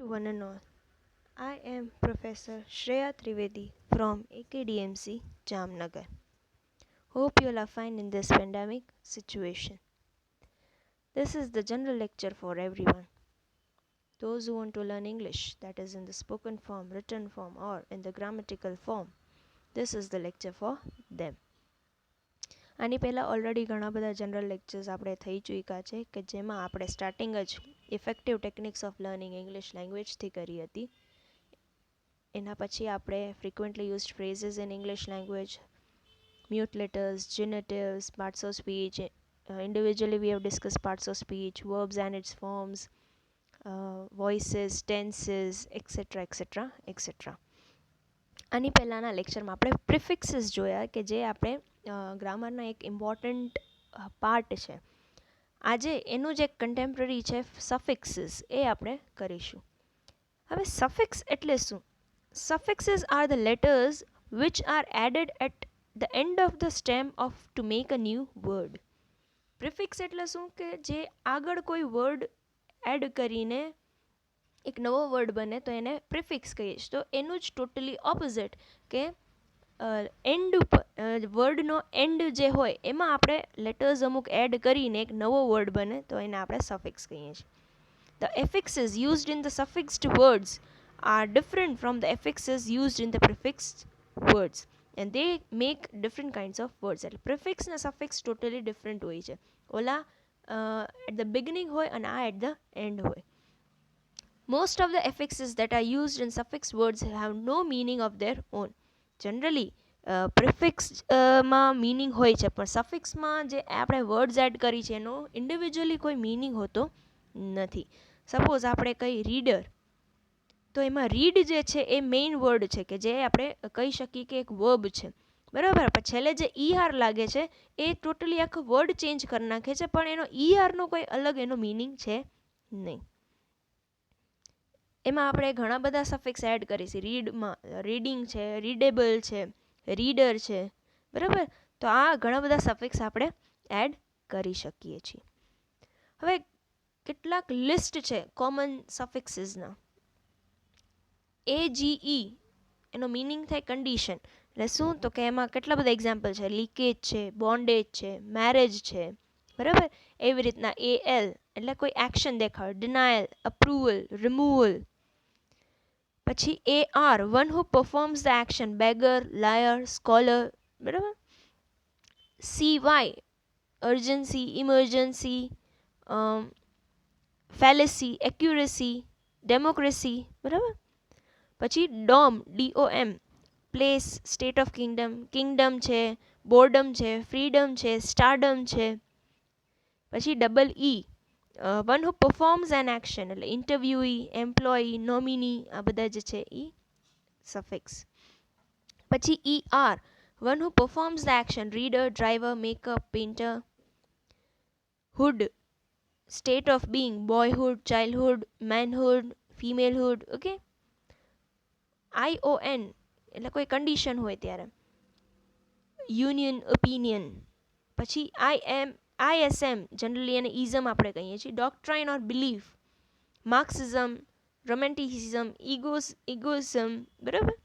to one and all. I am Professor Shreya Trivedi from AKDMC Jamnagar. Hope you all are fine in this pandemic situation. This is the general lecture for everyone. Those who want to learn English, that is in the spoken form, written form, or in the grammatical form, this is the lecture for them. આની પહેલાં already ઘણા બધા general lectures આપણે થઈ ચૂક્યા છે કે જેમાં આપણે સ્ટાર્ટિંગ જ effective techniques of learning English લેંગ્વેજથી કરી હતી. એના પછી આપણે frequently used phrases in English language, mute letters, genitives, parts of speech. Individually, we have discussed parts of speech, verbs and its forms, voices, tenses, etc. etc. etc. આની પહેલાંના લેક્ચરમાં આપણે પ્રિફિક્સીસ જોયા કે જે આપણે ગ્રામરના એક ઇમ્પોર્ટન્ટ પાર્ટ છે. આજે એનું જે કન્ટેમ્પરરી છે સફિક્સીસ એ આપણે કરીશું. હવે સફિક્સ એટલે શું? Suffixes are the letters which are added at the end of the stem of to make a new word. Prefix એટલે શું કે જે આગળ કોઈ વર્ડ એડ કરીને એક નવો વર્ડ બને તો એને પ્રિફિક્સ કહીએ છીએ. તો એનું જ ટોટલી ઓપોઝિટ કે એન્ડ ઉપર વર્ડનો એન્ડ જે હોય એમાં આપણે લેટર્સ અમુક એડ કરીને એક નવો વર્ડ બને તો એને આપણે સફિક્સ કહીએ છીએ. The affixes used in the suffixed words are different from the affixes used in the prefixed words and they make different kinds of words. એટલે prefix અને suffix totally different હોય છે. ઓલા at the beginning હોય અને આ at the end હોય. Most of the affixes that are used in suffix words have no meaning of their own. Generally prefix માં meaning હોય છે પણ સફિક્સમાં જે આપણે વર્ડ્સ એડ કરી છે એનો ઇન્ડિવિજ્યુઅલી કોઈ મિનિંગ હોતો નથી. સપોઝ આપણે કઈ રીડર, તો એમાં રીડ જે છે એ મેઇન વર્ડ છે કે જે આપણે કહી શકીએ કે એક વર્બ છે, બરાબર. પણ છેલ્લે જે ઈઆર લાગે છે એ ટોટલી આખો વર્ડ ચેન્જ કરી નાખે છે પણ એનો ઈઆરનો કોઈ અલગ એનો મિનિંગ છે નહીં. એમાં આપણે ઘણા બધા સફિક્સ એડ કરીશું. રીડમાં રીડિંગ છે, રીડેબલ છે, રીડર છે, બરાબર. તો આ ઘણા બધા સફિક્સ આપણે એડ કરી શકીએ છીએ. હવે કેટલાક લિસ્ટ છે કોમન સફિક્સીસના. AGE એનો મિનિંગ થાય કન્ડિશન. એટલે શું? તો કે એમાં કેટલા બધા એક્ઝામ્પલ છે. લીકેજ છે, બોન્ડેજ છે, મેરેજ છે, બરાબર. એવી રીતના AL એટલે કોઈ એક્શન દેખાડ, ડિનાયલ, અપ્રુવલ, રિમૂવલ. પછી AR one who performs the action, beggar, liar, scholar, બરાબર. CY urgency, emergency, fallacy, accuracy, democracy, બરાબર. પછી DOM place, state of kingdom, kingdom છે, બોર્ડમ છે, ફ્રીડમ છે, સ્ટારડમ છે. પછી EE one who performs an action એટલે ઇન્ટરવ્યુઈ, એમ્પ્લોયી, નોમિની, આ બધા જે છે એ સફિક્સ. પછી ER one who performs the action, reader, driver, maker, painter. Hood state of being, boyhood, childhood, manhood, femalehood. Okay. ION એટલે કોઈ કન્ડિશન હોય ત્યારે, યુનિયન, ઓપિનિયન. પછી ISM જનરલી એને ઇઝમ આપણે કહીએ છીએ, doctrine or belief, Marxism, romanticism, egoism, બરાબર.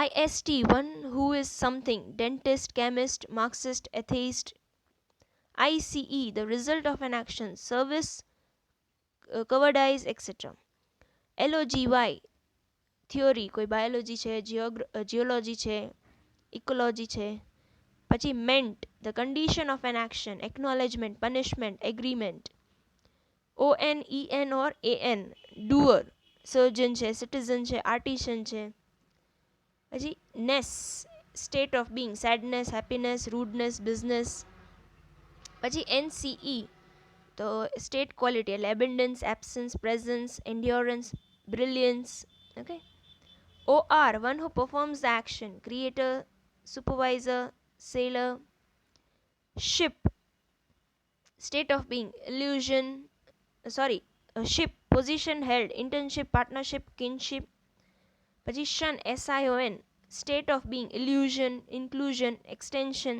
IST one who is something, dentist, chemist, Marxist, atheist. ICE the result of an action, service, cowardice, etcetera. LOGY theory, કોઈ biology છે, geology છે, ecology છે. પછી ment the condition of an action, acknowledgement, punishment, agreement. ONEN or AN doer, સર્જન છે, citizen છે, artisan છે. પછી ness state of being, sadness, happiness, rudeness, business. પછી NCE તો સ્ટેટ ક્વોલિટી એટલે abundance, absence, presence, endurance, brilliance. Okay. OR one who performs the action, creator, supervisor, sailor. Ship state of being, illusion, ship, position held, internship, partnership, kinship. પછી SION state of being, illusion, inclusion, extension.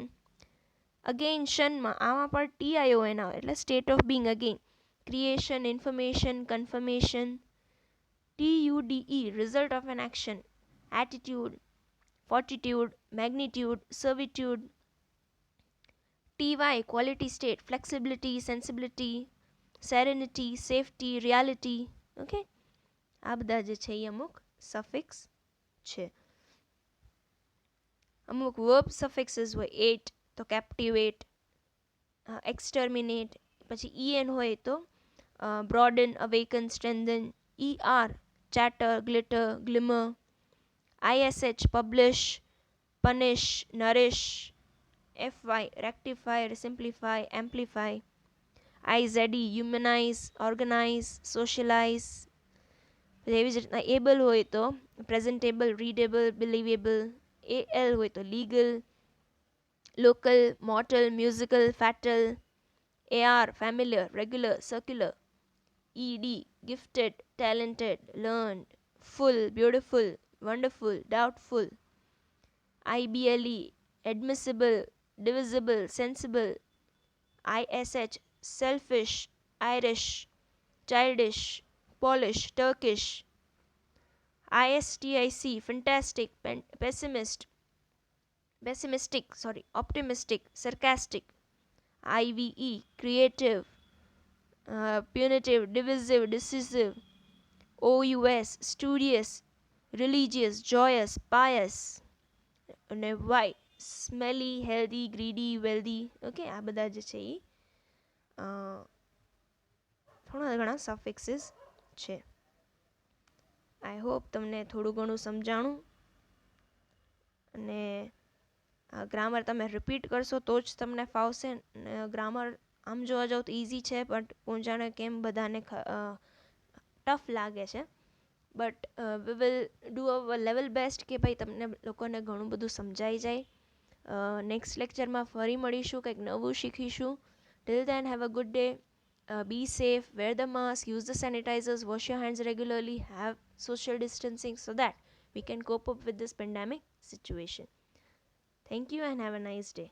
Again SION માં આમાં પણ TION આવે એટલે state of being again, creation, information, confirmation. TUDE, result of an action, attitude, fortitude, magnitude, servitude. TY, quality state, flexibility, sensibility, serenity, safety, reality. Okay, આ બધા જે છે એ અમુક સફિક્સ છે. અમુક વર્બ સફિક્સીસ હોય, એટ તો કેપ્ટિવેટ, એક્સટર્મિનેટ, પછી en હોય તો broaden, awaken, strengthen, er chatter, glitter, glimmer, ish publish, punish, nourish, fy rectify, simplify, amplify, IZE humanize, organize, socialize. એવી જ રીતના એબલ હોય તો પ્રેઝન્ટેબલ, રીડેબલ, બિલીવેબલ. AL હોય તો legal, local, mortal, musical, fatal. AR familiar, regular, circular. ED gifted, talented, learned, full, beautiful, wonderful, doubtful. IBLE admissible, divisible, sensible. ISH selfish, Irish, childish, Polish, Turkish. ISTIC fantastic, optimistic, sarcastic. IVE creative, punitive, divisive, decisive. OUS studious, religious, joyous, pious. અને Y smelly, healthy, greedy, wealthy. Okay, આ બધા જે છે એ થોડા ઘણા સફિક્સીસ છે. I hope તમને થોડું ઘણું સમજાણું. અને ગ્રામર તમે રિપીટ કરશો તો જ તમને ફાવશે. ગ્રામર આમ જોવા જાવ તો ઇઝી છે, બટ હું જાણે કેમ બધાને ટફ લાગે છે. But we will do hour level best કે ભાઈ તમને લોકોને ઘણું બધું સમજાઈ જાય. નેક્સ્ટ લેક્ચરમાં ફરી મળીશું, કંઈક નવું શીખીશું. Till then have a good day. Be safe, wear the mask, use the sanitizers, wash your hands regularly, have social distancing so that we can cope up with this pandemic situation. Thank you and have a nice day.